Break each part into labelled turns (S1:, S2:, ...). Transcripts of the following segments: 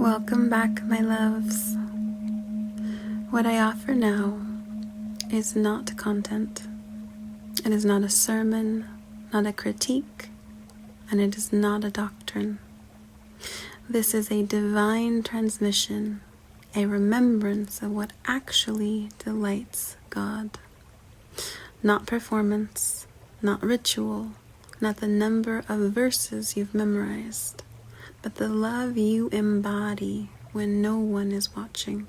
S1: Welcome back, my loves. What I offer now is not content. It is not a sermon, not a critique, and it is not a doctrine. This is a divine transmission, a remembrance of what actually delights God. Not performance, not ritual, not the number of verses you've memorized, but the love you embody when no one is watching.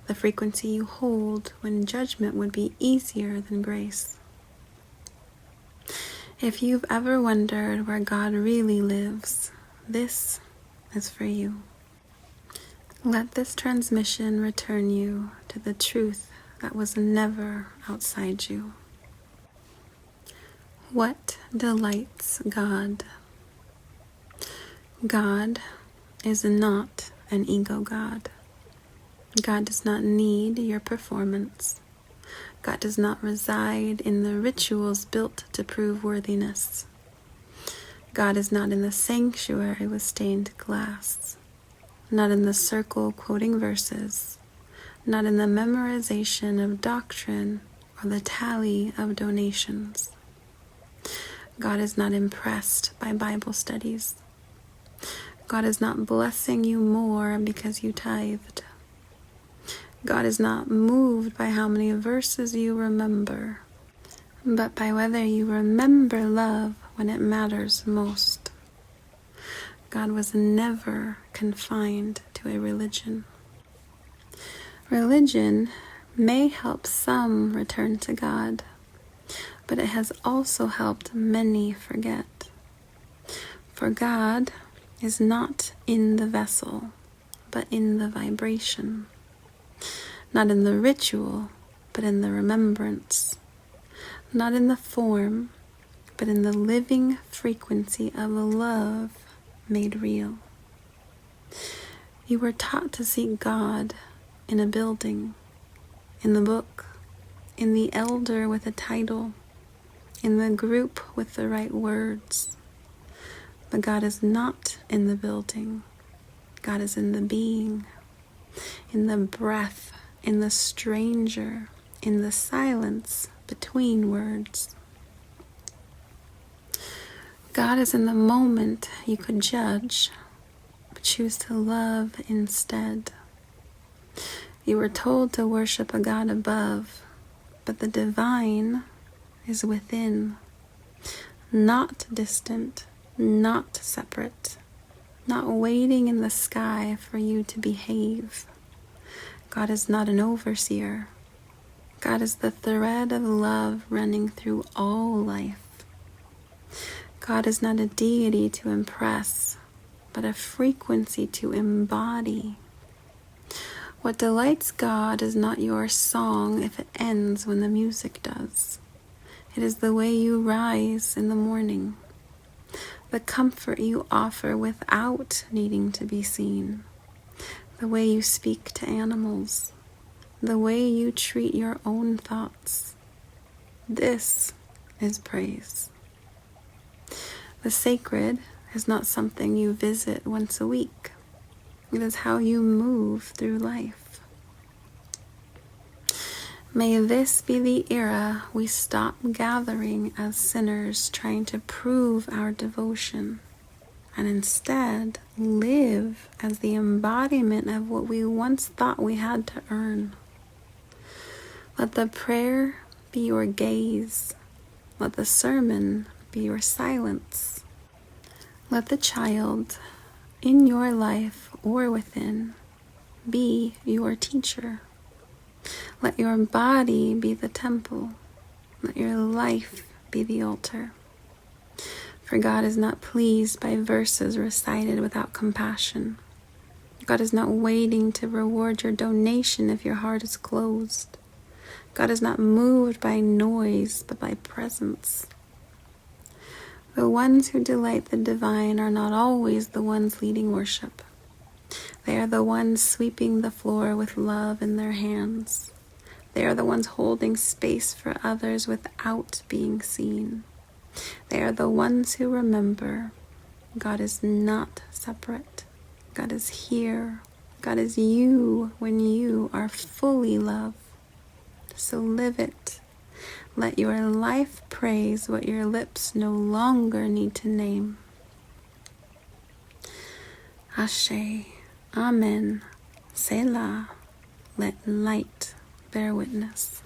S1: The frequency you hold when judgment would be easier than grace. If you've ever wondered where God really lives, this is for you. Let this transmission return you to the truth that was never outside you. What delights God? God is not an ego God. God does not need your performance. God does not reside in the rituals built to prove worthiness. God is not in the sanctuary with stained glass, not in the circle quoting verses, not in the memorization of doctrine or the tally of donations. God is not impressed by Bible studies. God is not blessing you more because you tithed. God is not moved by how many verses you remember, but by whether you remember love when it matters most. God was never confined to a religion. Religion may help some return to God, but it has also helped many forget. For God is not in the vessel, but in the vibration. Not in the ritual, but in the remembrance. Not in the form, but in the living frequency of love made real. You were taught to seek God in a building, in the book, in the elder with a title, in the group with the right words. But God is not in the building. God is in the being, in the breath, in the stranger, in the silence between words. God is in the moment you could judge, but choose to love instead. You were told to worship a God above, but the divine is within, not distant, not separate, not waiting in the sky for you to behave. God is not an overseer. God is the thread of love running through all life. God is not a deity to impress, but a frequency to embody. What delights God is not your song if it ends when the music does. It is the way you rise in the morning, the comfort you offer without needing to be seen, the way you speak to animals, the way you treat your own thoughts. This is praise. The sacred is not something you visit once a week. It is how you move through life. May this be the era we stop gathering as sinners trying to prove our devotion, and instead live as the embodiment of what we once thought we had to earn. Let the prayer be your gaze. Let the sermon be your silence. Let the child in your life or within be your teacher. Let your body be the temple. Let your life be the altar. For God is not pleased by verses recited without compassion. God is not waiting to reward your donation if your heart is closed. God is not moved by noise, but by presence. The ones who delight the divine are not always the ones leading worship. They are the ones sweeping the floor with love in their hands. They are the ones holding space for others without being seen. They are the ones who remember God is not separate. God is here. God is you when you are fully love. So live it. Let your life praise what your lips no longer need to name. Ashe, Amen, Selah, let light bear witness.